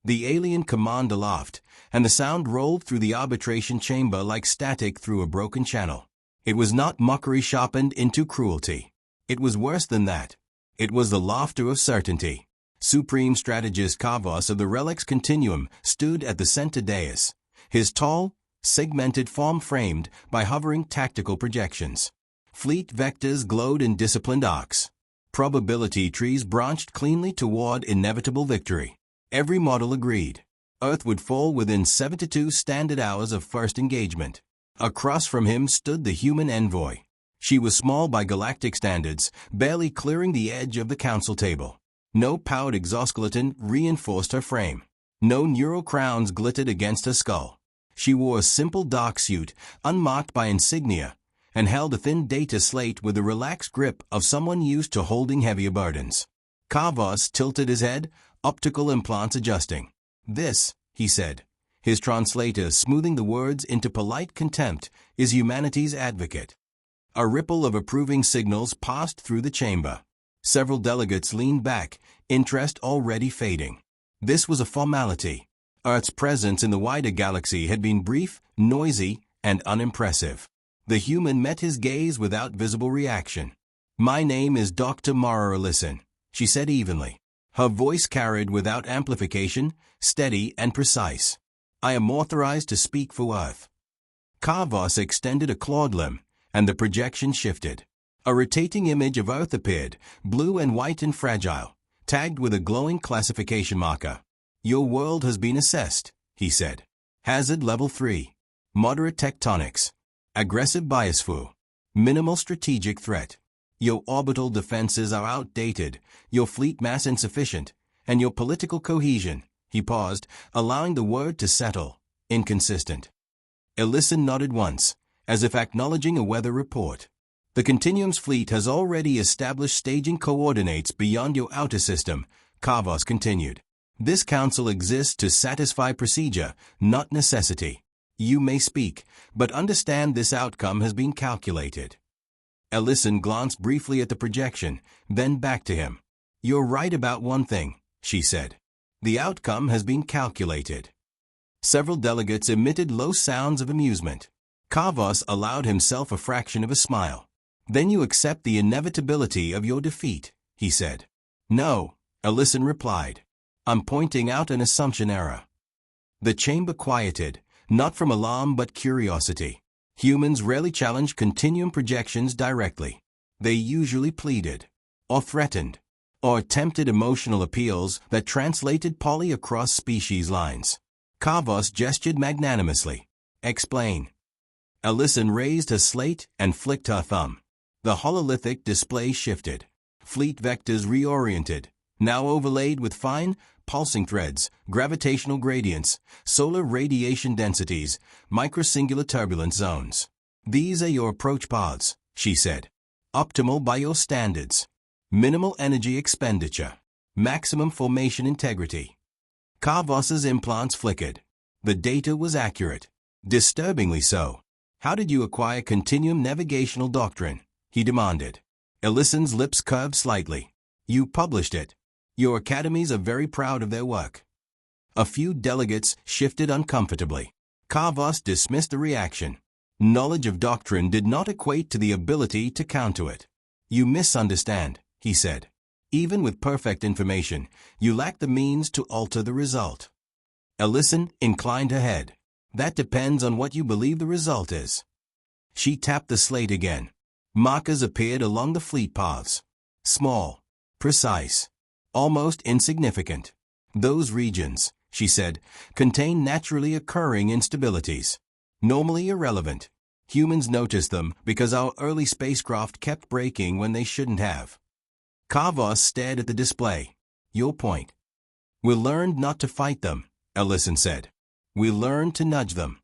The alien command aloft, and the sound rolled through the arbitration chamber like static through a broken channel. It was not mockery sharpened into cruelty. It was worse than that. It was the laughter of certainty. Supreme Strategist Kavos of the Relics Continuum stood at the center dais, his tall, segmented form framed by hovering tactical projections. Fleet vectors glowed in disciplined arcs. Probability trees branched cleanly toward inevitable victory. Every model agreed. Earth would fall within 72 standard hours of first engagement. Across from him stood the human envoy. She was small by galactic standards, barely clearing the edge of the council table. No powered exoskeleton reinforced her frame. No neural crowns glittered against her skull. She wore a simple dark suit, unmarked by insignia, and held a thin data slate with the relaxed grip of someone used to holding heavier burdens. Kavos tilted his head, optical implants adjusting. "This," he said, his translator smoothing the words into polite contempt, "is humanity's advocate." A ripple of approving signals passed through the chamber. Several delegates leaned back, interest already fading. This was a formality. Earth's presence in the wider galaxy had been brief, noisy, and unimpressive. The human met his gaze without visible reaction. "My name is Dr. Mara Ellison," she said evenly. Her voice carried without amplification, steady and precise. "I am authorized to speak for Earth." Kavos extended a clawed limb, and the projection shifted. A rotating image of Earth appeared, blue and white and fragile, tagged with a glowing classification marker. "Your world has been assessed," he said. "Hazard level 3. Moderate tectonics. Aggressive biosphere. Minimal strategic threat. Your orbital defenses are outdated, your fleet mass insufficient, and your political cohesion," he paused, allowing the word to settle, "inconsistent." Ellison nodded once, as if acknowledging a weather report. "The Continuum's fleet has already established staging coordinates beyond your outer system," Kavos continued. "This council exists to satisfy procedure, not necessity. You may speak, but understand this outcome has been calculated." Ellison glanced briefly at the projection, then back to him. "You're right about one thing," she said. "The outcome has been calculated." Several delegates emitted low sounds of amusement. Kavos allowed himself a fraction of a smile. "Then you accept the inevitability of your defeat," he said. "No," Ellison replied. "I'm pointing out an assumption error." The chamber quieted, not from alarm but curiosity. Humans rarely challenge continuum projections directly. They usually pleaded, or threatened, or attempted emotional appeals that translated poly across species lines. Kavos gestured magnanimously. "Explain." Ellison raised her slate and flicked her thumb. The hololithic display shifted. Fleet vectors reoriented, now overlaid with fine, pulsing threads, gravitational gradients, solar radiation densities, microsingular turbulence zones. "These are your approach paths," she said. "Optimal by your standards. Minimal energy expenditure. Maximum formation integrity." Kavos's implants flickered. The data was accurate. Disturbingly so. "How did you acquire continuum navigational doctrine?" he demanded. Ellison's lips curved slightly. "You published it. Your academies are very proud of their work." A few delegates shifted uncomfortably. Kavos dismissed the reaction. Knowledge of doctrine did not equate to the ability to counter it. "You misunderstand," he said. "Even with perfect information, you lack the means to alter the result." Ellison inclined her head. "That depends on what you believe the result is." She tapped the slate again. Markers appeared along the fleet paths. Small, precise, almost insignificant. "Those regions," she said, "contain naturally occurring instabilities. Normally irrelevant. Humans noticed them because our early spacecraft kept breaking when they shouldn't have." Kavos stared at the display. "Your point?" "We learned not to fight them," Ellison said. "We learned to nudge them."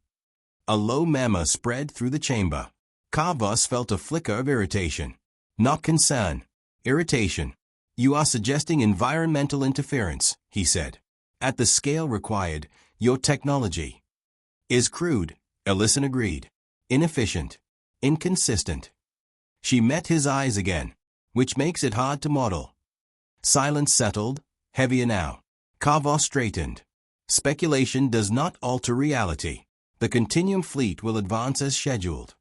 A low murmur spread through the chamber. Kavos felt a flicker of irritation. "Not concern. Irritation. You are suggesting environmental interference," he said. "At the scale required, your technology is crude," Ellison agreed. "Inefficient. Inconsistent." She met his eyes again. "Which makes it hard to model." Silence settled, heavier now. Kavos straightened. Speculation does not alter reality. The Continuum fleet will advance as scheduled.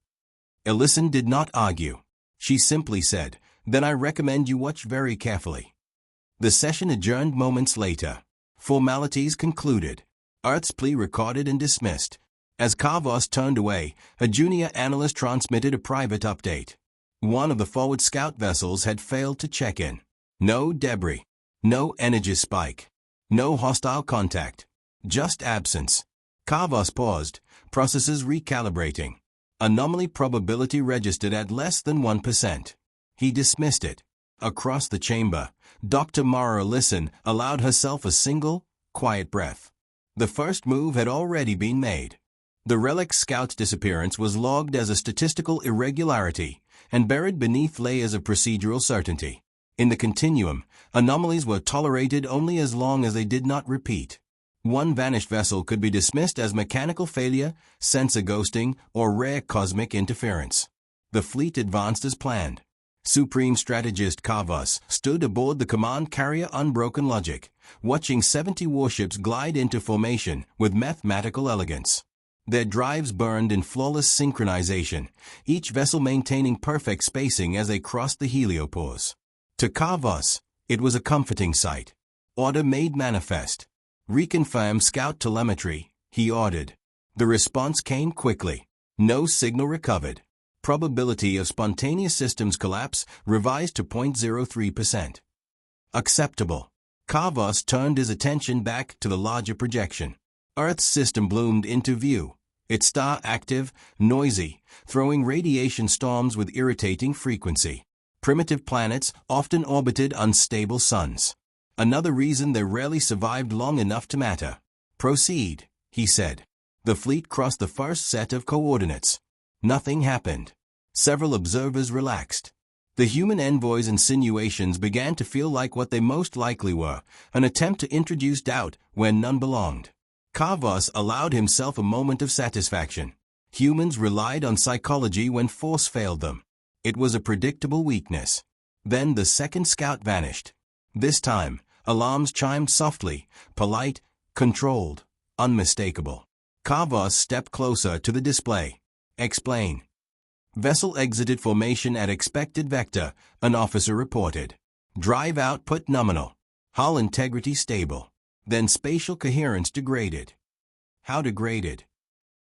Ellison did not argue. She simply said, "Then I recommend you watch very carefully." The session adjourned moments later. Formalities concluded. Earth's plea recorded and dismissed. As Kavos turned away, a junior analyst transmitted a private update. One of the forward scout vessels had failed to check in. No debris. No energy spike. No hostile contact. Just absence. Kavos paused, processes recalibrating. Anomaly probability registered at less than 1%. He dismissed it. Across the chamber, Dr. Mara Ellison allowed herself a single, quiet breath. The first move had already been made. The relic scout's disappearance was logged as a statistical irregularity and buried beneath layers of procedural certainty. In the Continuum, anomalies were tolerated only as long as they did not repeat. One vanished vessel could be dismissed as mechanical failure, sensor ghosting, or rare cosmic interference. The fleet advanced as planned. Supreme Strategist Kavos stood aboard the command carrier Unbroken Logic, watching 70 warships glide into formation with mathematical elegance. Their drives burned in flawless synchronization, each vessel maintaining perfect spacing as they crossed the heliopause. To Kavos, it was a comforting sight. Order made manifest. "Reconfirm scout telemetry," he ordered. The response came quickly. No signal recovered. Probability of spontaneous systems collapse revised to 0.03%. Acceptable. Kavos turned his attention back to the larger projection. Earth's system bloomed into view, its star active, noisy, throwing radiation storms with irritating frequency. Primitive planets often orbited unstable suns. Another reason they rarely survived long enough to matter. "Proceed," he said. The fleet crossed the first set of coordinates. Nothing happened. Several observers relaxed. The human envoy's insinuations began to feel like what they most likely were, an attempt to introduce doubt where none belonged. Kavos allowed himself a moment of satisfaction. Humans relied on psychology when force failed them. It was a predictable weakness. Then the second scout vanished. This time, alarms chimed softly, polite, controlled, unmistakable. Kavos stepped closer to the display. "Explain." "Vessel exited formation at expected vector," an officer reported. "Drive output nominal. Hull integrity stable. Then spatial coherence degraded." "How degraded?"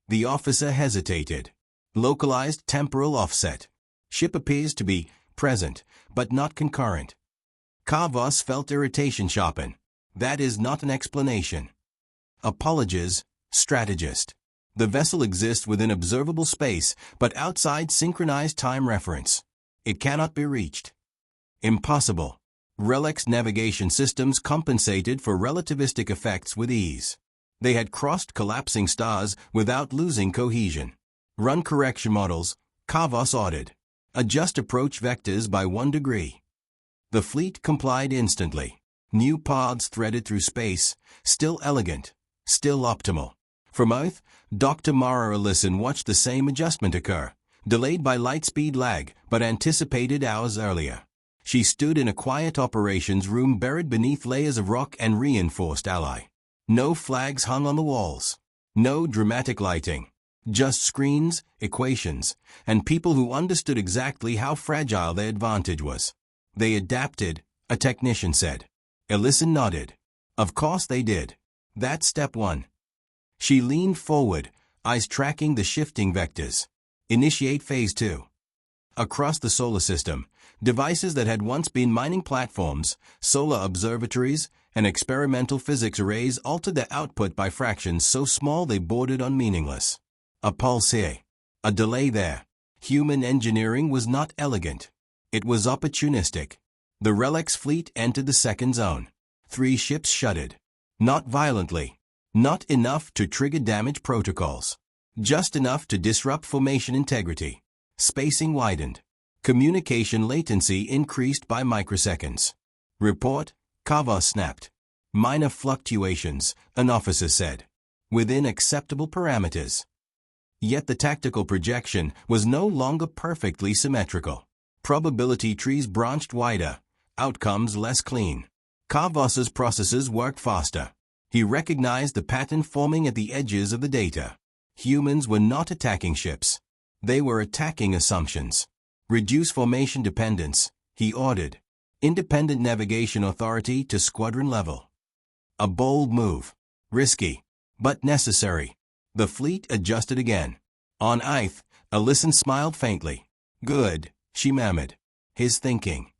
The officer hesitated. "Localized temporal offset. Ship appears to be present, but not concurrent." Kavos felt irritation sharpen. "That is not an explanation." "Apologies, strategist. The vessel exists within observable space, but outside synchronized time reference. It cannot be reached." "Impossible." Relic's navigation systems compensated for relativistic effects with ease. They had crossed collapsing stars without losing cohesion. "Run correction models," Kavos ordered. "Adjust approach vectors by 1 degree." The fleet complied instantly. New paths threaded through space, still elegant, still optimal. From Earth, Dr. Mara Ellison watched the same adjustment occur, delayed by lightspeed lag, but anticipated hours earlier. She stood in a quiet operations room buried beneath layers of rock and reinforced alloy. No flags hung on the walls. No dramatic lighting. Just screens, equations, and people who understood exactly how fragile their advantage was. "They adapted," a technician said. Ellison nodded. "Of course they did. That's step 1. She leaned forward, eyes tracking the shifting vectors. "Initiate phase 2. Across the solar system, devices that had once been mining platforms, solar observatories, and experimental physics arrays altered their output by fractions so small they bordered on meaningless. A pulse here. A delay there. Human engineering was not elegant. It was opportunistic. The Relic's fleet entered the second zone. 3 ships shuddered. Not violently. Not enough to trigger damage protocols. Just enough to disrupt formation integrity. Spacing widened. Communication latency increased by microseconds. "Report," Kavos snapped. "Minor fluctuations," an officer said. "Within acceptable parameters." Yet the tactical projection was no longer perfectly symmetrical. Probability trees branched wider, outcomes less clean. Kavos's processes worked faster. He recognized the pattern forming at the edges of the data. Humans were not attacking ships. They were attacking assumptions. Reduce formation dependence, he ordered. Independent navigation authority to squadron level. A bold move. Risky, but necessary. The fleet adjusted again. On Ith, Alyson smiled faintly. Good, she murmured. His thinking.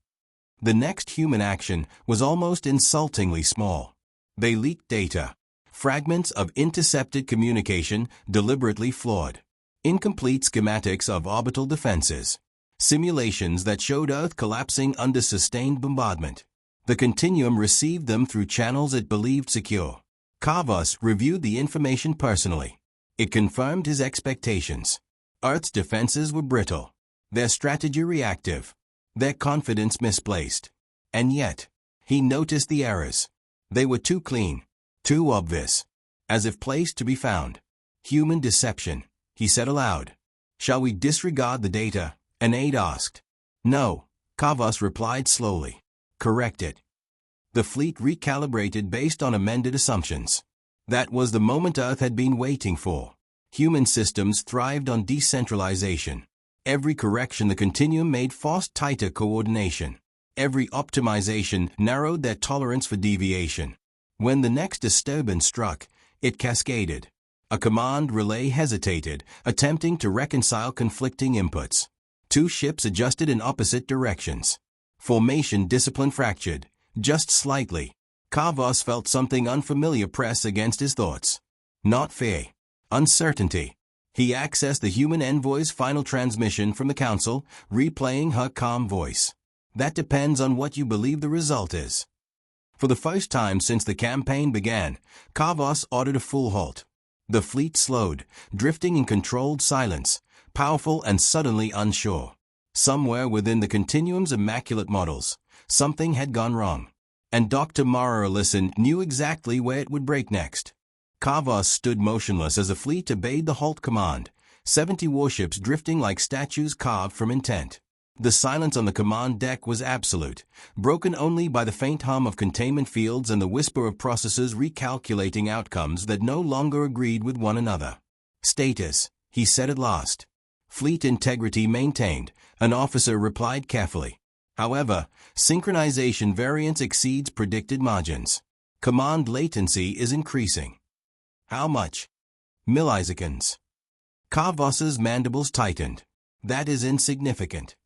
The next human action was almost insultingly small. They leaked data. Fragments of intercepted communication deliberately flawed. Incomplete schematics of orbital defenses. Simulations that showed Earth collapsing under sustained bombardment. The Continuum received them through channels it believed secure. Kavos reviewed the information personally. It confirmed his expectations. Earth's defenses were brittle. Their strategy reactive. Their confidence misplaced. And yet, he noticed the errors. They were too clean, too obvious, as if placed to be found. Human deception, he said aloud. Shall we disregard the data? An aide asked. No, Kavos replied slowly. Correct it. The fleet recalibrated based on amended assumptions. That was the moment Earth had been waiting for. Human systems thrived on decentralization. Every correction the Continuum made forced tighter coordination. Every optimization narrowed their tolerance for deviation. When the next disturbance struck, it cascaded. A command relay hesitated, attempting to reconcile conflicting inputs. Two ships adjusted in opposite directions. Formation discipline fractured, just slightly. Kavos felt something unfamiliar press against his thoughts. Not fear. Uncertainty. He accessed the human envoy's final transmission from the council, replaying her calm voice. That depends on what you believe the result is. For the first time since the campaign began, Kavos ordered a full halt. The fleet slowed, drifting in controlled silence, powerful and suddenly unsure. Somewhere within the Continuum's immaculate models, something had gone wrong. And Dr. Mara Alyson knew exactly where it would break next. Kavos stood motionless as the fleet obeyed the halt command, 70 warships drifting like statues carved from intent. The silence on the command deck was absolute, broken only by the faint hum of containment fields and the whisper of processors recalculating outcomes that no longer agreed with one another. Status, he said at last. Fleet integrity maintained, an officer replied carefully. However, synchronization variance exceeds predicted margins. Command latency is increasing. How much? Milliseconds. Kavos's mandibles tightened. That is insignificant.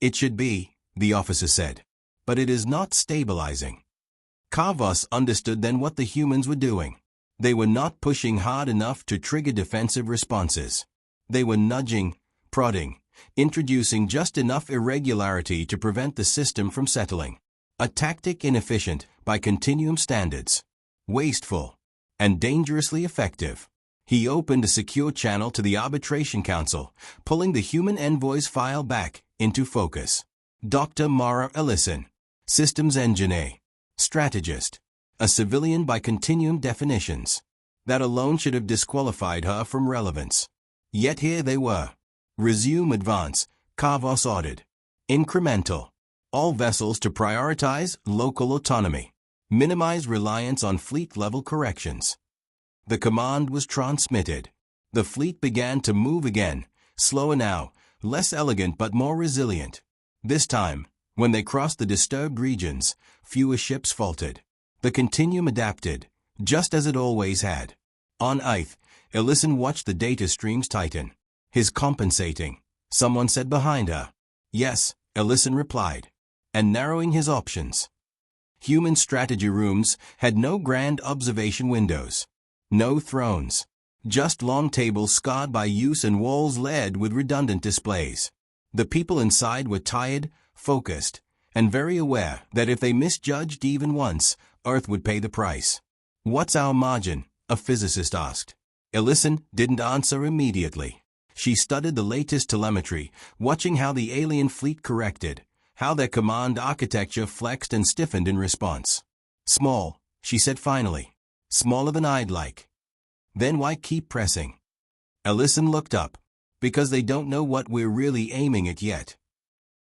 It should be, the officer said. But it is not stabilizing. Kavos understood then what the humans were doing. They were not pushing hard enough to trigger defensive responses. They were nudging, prodding, introducing just enough irregularity to prevent the system from settling. A tactic inefficient by Continuum standards. Wasteful. And dangerously effective. He opened a secure channel to the Arbitration Council, pulling the human envoy's file back into focus. Dr. Mara Alyson, Systems Engineer, Strategist, a civilian by Continuum definitions. That alone should have disqualified her from relevance. Yet here they were. Resume advance, Kavos ordered. Incremental. All vessels to prioritize local autonomy. Minimize reliance on fleet-level corrections. The command was transmitted. The fleet began to move again, slower now, less elegant but more resilient. This time, when they crossed the disturbed regions, fewer ships faltered. The Continuum adapted, just as it always had. On Ith, Alyson watched the data streams tighten. His compensating, someone said behind her. Yes, Alyson replied. And narrowing his options. Human strategy rooms had no grand observation windows. No thrones. Just long tables scarred by use and walls lead with redundant displays. The people inside were tired, focused, and very aware that if they misjudged even once, Earth would pay the price. What's our margin? A physicist asked. Alyson didn't answer immediately. She studied the latest telemetry, watching how the alien fleet corrected, how their command architecture flexed and stiffened in response. Small, she said finally. Smaller than I'd like. Then why keep pressing? Alyson looked up. Because they don't know what we're really aiming at yet.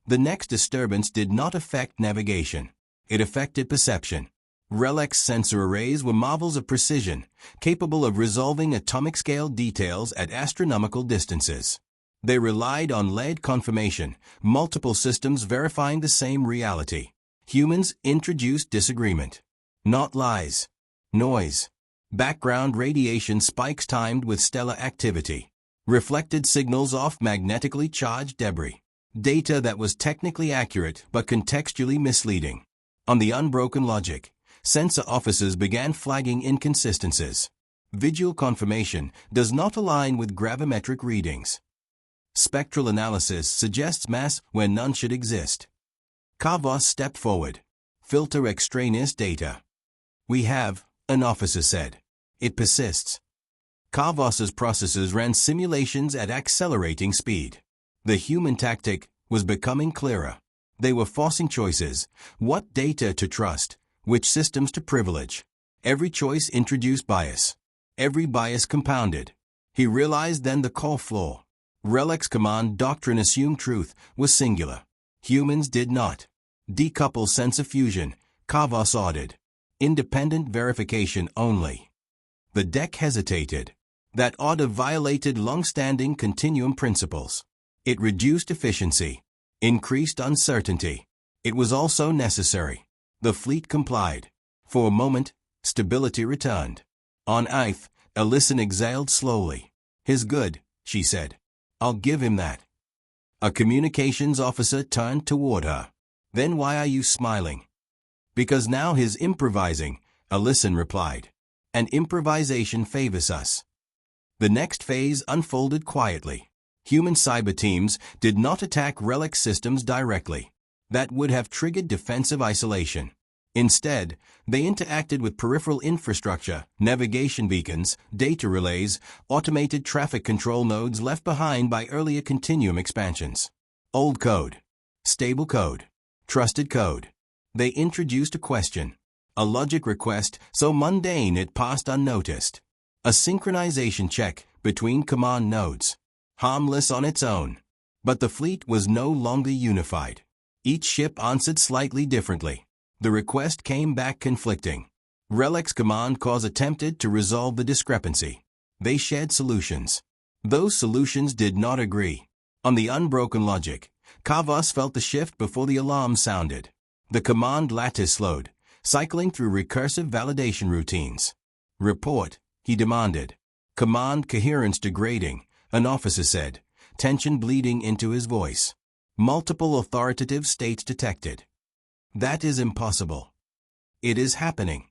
The next disturbance did not affect navigation. It affected perception. Relics sensor arrays were marvels of precision, capable of resolving atomic-scale details at astronomical distances. They relied on lead confirmation, multiple systems verifying the same reality. Humans introduced disagreement. Not lies. Noise. Background radiation spikes timed with stellar activity. Reflected signals off magnetically charged debris. Data that was technically accurate but contextually misleading. On the unbroken logic, sensor officers began flagging inconsistencies. Visual confirmation does not align with gravimetric readings. Spectral analysis suggests mass where none should exist. Kavos stepped forward. Filter extraneous data. We have, an officer said. It persists. Kavos's processors ran simulations at accelerating speed. The human tactic was becoming clearer. They were forcing choices. What data to trust, which systems to privilege. Every choice introduced bias. Every bias compounded. He realized then the core flaw. Relic's command doctrine assumed truth was singular. Humans did not. Decouple sensor fusion, Kavos ordered. Independent verification only. The deck hesitated. That order violated long-standing continuum principles. It reduced efficiency, increased uncertainty. It was also necessary. The fleet complied. For a moment, stability returned. On Earth, Ellison exhaled slowly. His good, she said. I'll give him that. A communications officer turned toward her. Then why are you smiling? Because now he's improvising, Ellison replied. And improvisation favors us. The next phase unfolded quietly. Human cyber teams did not attack relic systems directly. That would have triggered defensive isolation. Instead, they interacted with peripheral infrastructure, navigation beacons, data relays, automated traffic control nodes left behind by earlier continuum expansions. Old code. Stable code. Trusted code. They introduced a question. A logic request so mundane it passed unnoticed. A synchronization check between command nodes. Harmless on its own. But the fleet was no longer unified. Each ship answered slightly differently. The request came back conflicting. Relic's command cause attempted to resolve the discrepancy. They shared solutions. Those solutions did not agree. On the unbroken logic, Kavos felt the shift before the alarm sounded. The command lattice slowed, cycling through recursive validation routines. Report, he demanded. Command coherence degrading, an officer said, tension bleeding into his voice. Multiple authoritative states detected. That is impossible. It is happening.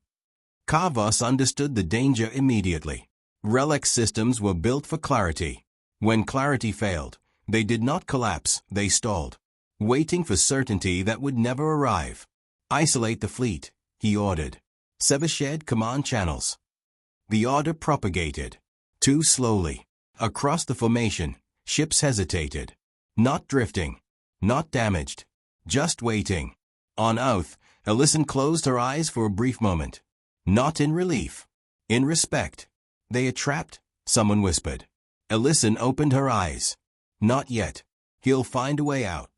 Kavos understood the danger immediately. Relic systems were built for clarity. When clarity failed, they did not collapse, they stalled, waiting for certainty that would never arrive. Isolate the fleet, he ordered. Sever shared command channels. The order propagated. Too slowly. Across the formation, ships hesitated. Not drifting. Not damaged. Just waiting. On Earth, Ellison closed her eyes for a brief moment. Not in relief. In respect. They are trapped, someone whispered. Ellison opened her eyes. Not yet. He'll find a way out.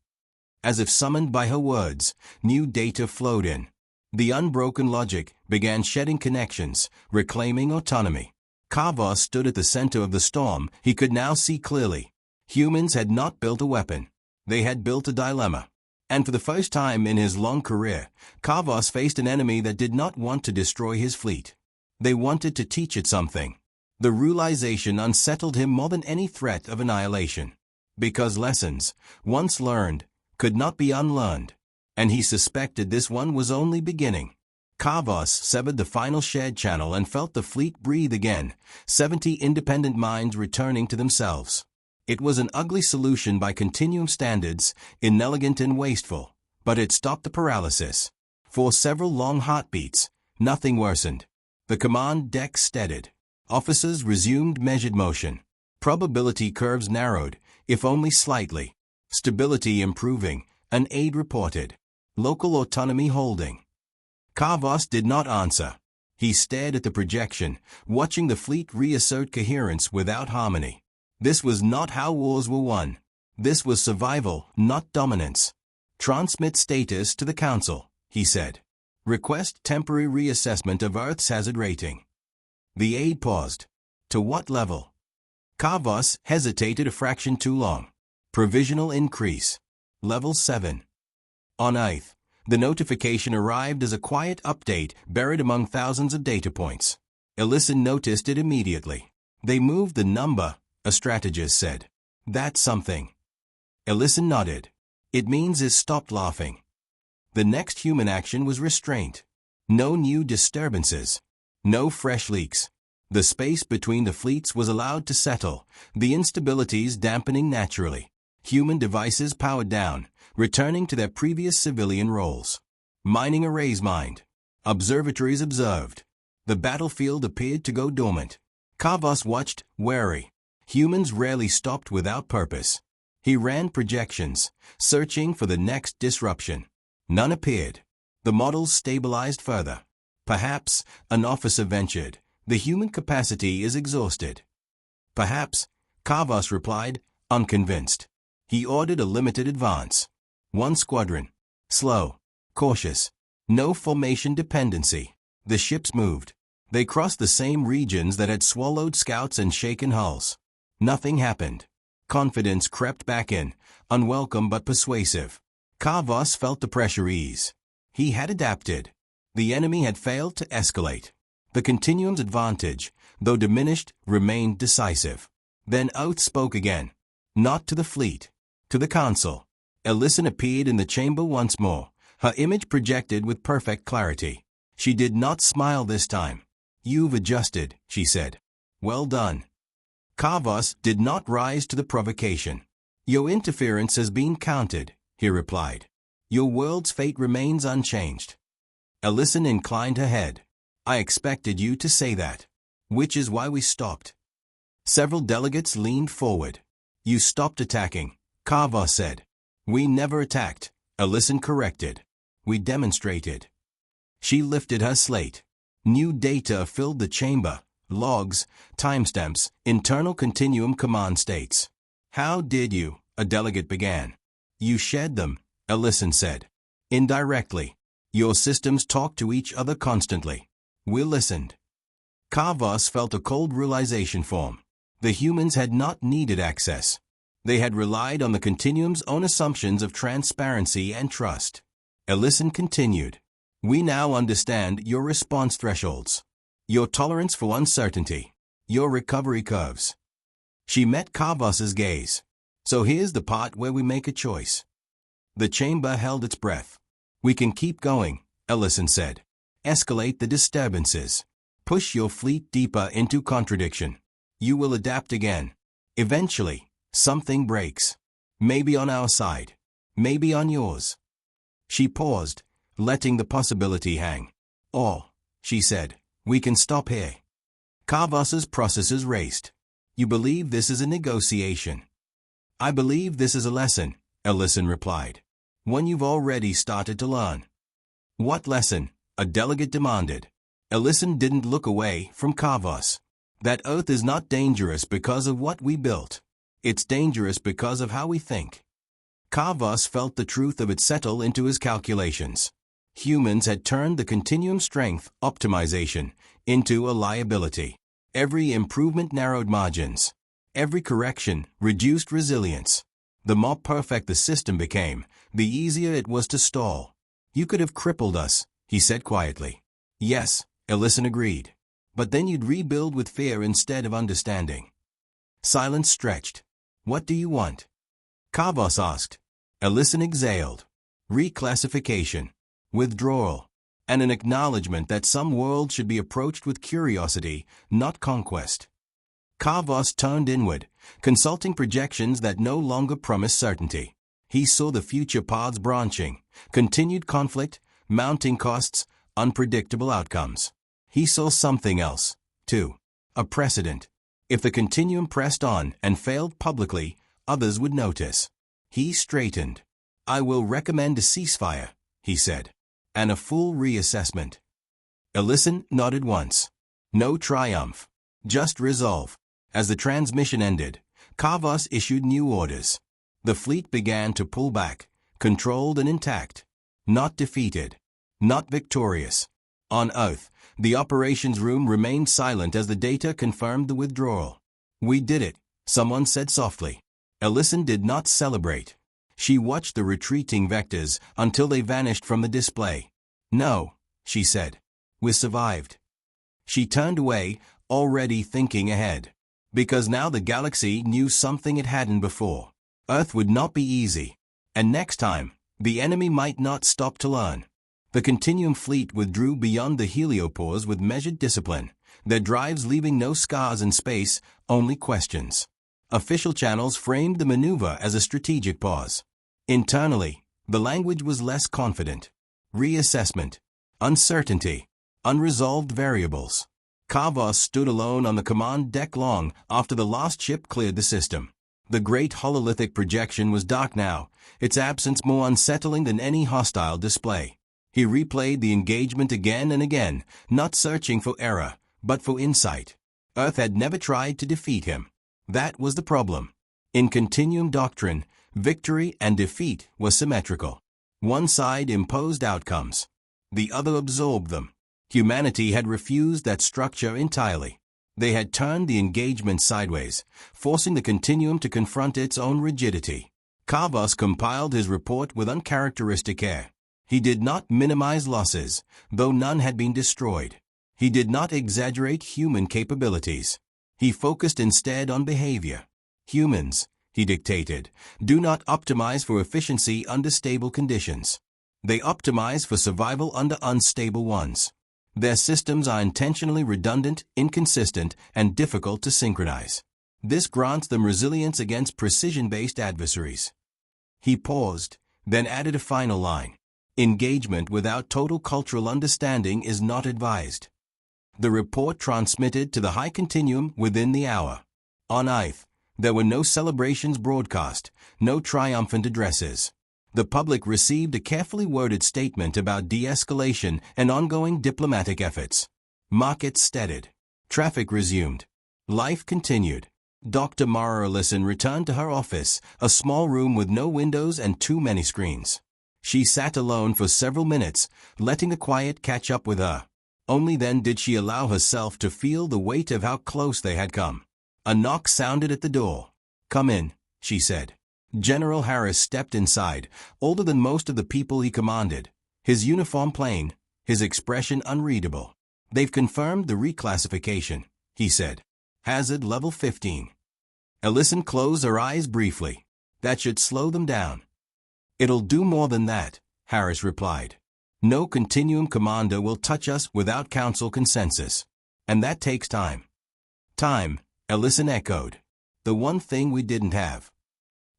As if summoned by her words, new data flowed in. The unbroken logic began shedding connections, reclaiming autonomy. Kavos stood at the center of the storm. He could now see clearly. Humans had not built a weapon. They had built a dilemma. And for the first time in his long career, Kavos faced an enemy that did not want to destroy his fleet. They wanted to teach it something. The realization unsettled him more than any threat of annihilation. Because lessons, once learned, could not be unlearned. And he suspected this one was only beginning. Kavos severed the final shared channel and felt the fleet breathe again, 70 independent minds returning to themselves. It was an ugly solution by continuum standards, inelegant and wasteful, but it stopped the paralysis. For several long heartbeats, nothing worsened. The command deck steadied. Officers resumed measured motion. Probability curves narrowed, if only slightly. Stability improving, an aide reported. Local autonomy holding. Kavos did not answer. He stared at the projection, watching the fleet reassert coherence without harmony. This was not how wars were won. This was survival, not dominance. Transmit status to the Council, he said. Request temporary reassessment of Earth's hazard rating. The aide paused. To what level? Kavos hesitated a fraction too long. Provisional increase. Level 7. On Earth, the notification arrived as a quiet update buried among thousands of data points. Ellison noticed it immediately. They moved the number, a strategist said. That's something. Ellison nodded. It means it stopped laughing. The next human action was restraint. No new disturbances. No fresh leaks. The space between the fleets was allowed to settle, the instabilities dampening naturally. Human devices powered down, returning to their previous civilian roles. Mining arrays mined. Observatories observed. The battlefield appeared to go dormant. Kavos watched, wary. Humans rarely stopped without purpose. He ran projections, searching for the next disruption. None appeared. The models stabilized further. Perhaps, an officer ventured, the human capacity is exhausted. Perhaps, Kavos replied, unconvinced. He ordered a limited advance. 1 squadron. Slow. Cautious. No formation dependency. The ships moved. They crossed the same regions that had swallowed scouts and shaken hulls. Nothing happened. Confidence crept back in, unwelcome but persuasive. Kavos felt the pressure ease. He had adapted. The enemy had failed to escalate. The continuum's advantage, though diminished, remained decisive. Then Oath spoke again. Not to the fleet. To the council. Ellison appeared in the chamber once more, her image projected with perfect clarity. She did not smile this time. You've adjusted, she said. Well done. Kavos did not rise to the provocation. Your interference has been counted, he replied. Your world's fate remains unchanged. Ellison inclined her head. I expected you to say that. Which is why we stopped. Several delegates leaned forward. You stopped attacking, Kavos said. We never attacked, Ellison corrected. We demonstrated. She lifted her slate. New data filled the chamber. Logs, timestamps, internal continuum command states. How did you? A delegate began. You shared them, Ellison said. Indirectly. Your systems talk to each other constantly. We listened. Kavos felt a cold realization form. The humans had not needed access. They had relied on the continuum's own assumptions of transparency and trust. Ellison continued. We now understand your response thresholds. Your tolerance for uncertainty. Your recovery curves. She met Kavos's gaze. So here's the part where we make a choice. The chamber held its breath. We can keep going, Ellison said. Escalate the disturbances. Push your fleet deeper into contradiction. You will adapt again. Eventually, something breaks. Maybe on our side. Maybe on yours. She paused, letting the possibility hang. Or, she said, we can stop here. Kavos's processes raced. You believe this is a negotiation. I believe this is a lesson, Ellison replied. One you've already started to learn. What lesson? A delegate demanded. Ellison didn't look away from Kavos. That Earth is not dangerous because of what we built. It's dangerous because of how we think. Kavos felt the truth of it settle into his calculations. Humans had turned the continuum strength, optimization, into a liability. Every improvement narrowed margins. Every correction reduced resilience. The more perfect the system became, the easier it was to stall. You could have crippled us, he said quietly. Yes, Ellison agreed. But then you'd rebuild with fear instead of understanding. Silence stretched. What do you want? Kavos asked. Ellison exhaled. Reclassification. Withdrawal. And an acknowledgement that some worlds should be approached with curiosity, not conquest. Kavos turned inward, consulting projections that no longer promised certainty. He saw the future paths branching, continued conflict, mounting costs, unpredictable outcomes. He saw something else, too. A precedent. If the continuum pressed on and failed publicly, others would notice. He straightened. I will recommend a ceasefire, he said. And a full reassessment. Ellison nodded once. No triumph. Just resolve. As the transmission ended, Kavos issued new orders. The fleet began to pull back, controlled and intact. Not defeated. not victorious. On oath, the operations room remained silent as the data confirmed the withdrawal. We did it, someone said softly. Ellison did not celebrate. She watched the retreating vectors until they vanished from the display. No, she said. We survived. She turned away, already thinking ahead. Because now the galaxy knew something it hadn't before. Earth would not be easy. And next time, the enemy might not stop to learn. The Continuum fleet withdrew beyond the heliopause with measured discipline, their drives leaving no scars in space, only questions. Official channels framed the maneuver as a strategic pause. Internally, the language was less confident. Reassessment. Uncertainty. Unresolved variables. Kavos stood alone on the command deck long after the last ship cleared the system. The great hololithic projection was dark now, its absence more unsettling than any hostile display. He replayed the engagement again and again, not searching for error, but for insight. Earth had never tried to defeat him. That was the problem. In Continuum doctrine, victory and defeat were symmetrical. One side imposed outcomes. The other absorbed them. Humanity had refused that structure entirely. They had turned the engagement sideways, forcing the Continuum to confront its own rigidity. Kavos compiled his report with uncharacteristic care. He did not minimize losses, though none had been destroyed. He did not exaggerate human capabilities. He focused instead on behavior. Humans, he dictated, do not optimize for efficiency under stable conditions. They optimize for survival under unstable ones. Their systems are intentionally redundant, inconsistent, and difficult to synchronize. This grants them resilience against precision-based adversaries. He paused, then added a final line. Engagement without total cultural understanding is not advised. The report transmitted to the High Continuum within the hour. On Ith, there were no celebrations broadcast, no triumphant addresses. The public received a carefully worded statement about de-escalation and ongoing diplomatic efforts. Markets steadied. Traffic resumed. Life continued. Dr. Mara Ellison returned to her office, a small room with no windows and too many screens. She sat alone for several minutes, letting the quiet catch up with her. Only then did she allow herself to feel the weight of how close they had come. A knock sounded at the door. "Come in," she said. General Harris stepped inside, older than most of the people he commanded. His uniform plain, his expression unreadable. "They've confirmed the reclassification," he said. "Hazard level 15. Ellison closed her eyes briefly. "That should slow them down." "It'll do more than that," Harris replied. "No Continuum commander will touch us without council consensus. And that takes time." "Time," Ellison echoed. "The one thing we didn't have."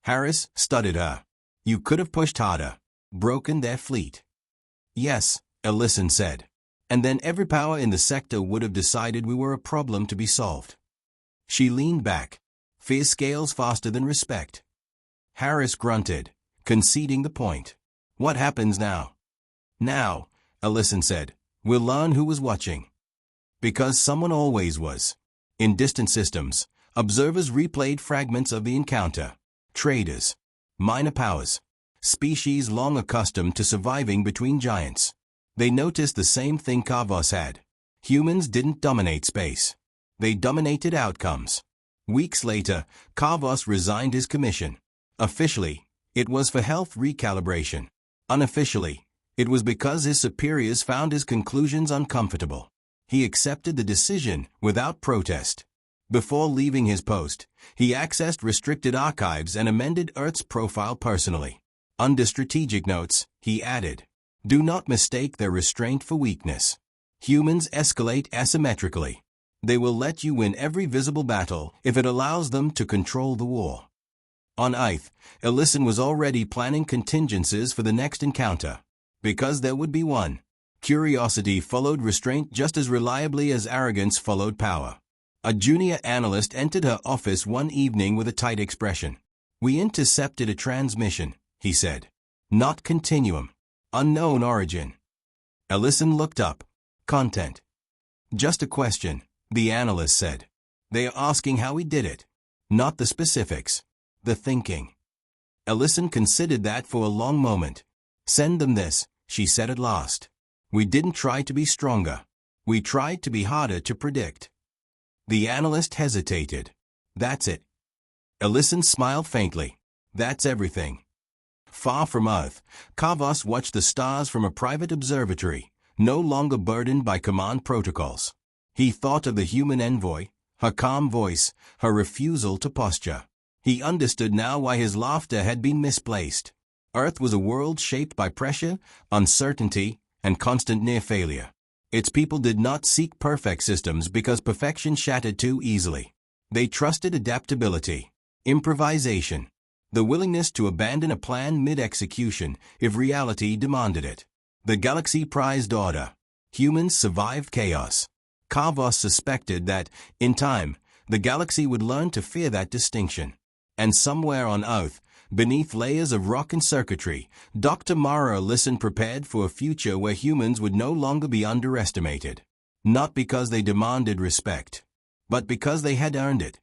Harris studied her. "You could have pushed harder. Broken their fleet." "Yes," Ellison said. "And then every power in the sector would have decided we were a problem to be solved." She leaned back. Fear scales faster than respect. Harris grunted, conceding the point. "What happens now?" "Now," Ellison said, "we'll learn who was watching." Because someone always was. In distant systems, observers replayed fragments of the encounter. Traders. Minor powers. Species long accustomed to surviving between giants. They noticed the same thing Kavos had. Humans didn't dominate space. They dominated outcomes. Weeks later, Kavos resigned his commission. Officially, it was for health recalibration. Unofficially, it was because his superiors found his conclusions uncomfortable. He accepted the decision without protest. Before leaving his post, he accessed restricted archives and amended Earth's profile personally. Under strategic notes, he added, "Do not mistake their restraint for weakness. Humans escalate asymmetrically. They will let you win every visible battle if it allows them to control the war." On Ith, Ellison was already planning contingencies for the next encounter. Because there would be one. Curiosity followed restraint just as reliably as arrogance followed power. A junior analyst entered her office one evening with a tight expression. "We intercepted a transmission," he said. "Not Continuum. Unknown origin." Ellison looked up. "Content." "Just a question," the analyst said. "They are asking how we did it. Not the specifics. The thinking." Ellison considered that for a long moment. "Send them this," she said at last. We didn't try to be stronger. We tried to be harder to predict. The analyst hesitated. That's it. Ellison smiled faintly. That's everything. Far from Earth, Kavos watched the stars from a private observatory, no longer burdened by command protocols. He thought of the human envoy, her calm voice, her refusal to posture. He understood now why his laughter had been misplaced. Earth was a world shaped by pressure, uncertainty, and constant near-failure. Its people did not seek perfect systems because perfection shattered too easily. They trusted adaptability, improvisation, the willingness to abandon a plan mid-execution if reality demanded it. The galaxy prized order. Humans survived chaos. Kavos suspected that, in time, the galaxy would learn to fear that distinction. And somewhere on Earth, beneath layers of rock and circuitry, Dr. Mara listened prepared for a future where humans would no longer be underestimated. Not because they demanded respect, but because they had earned it.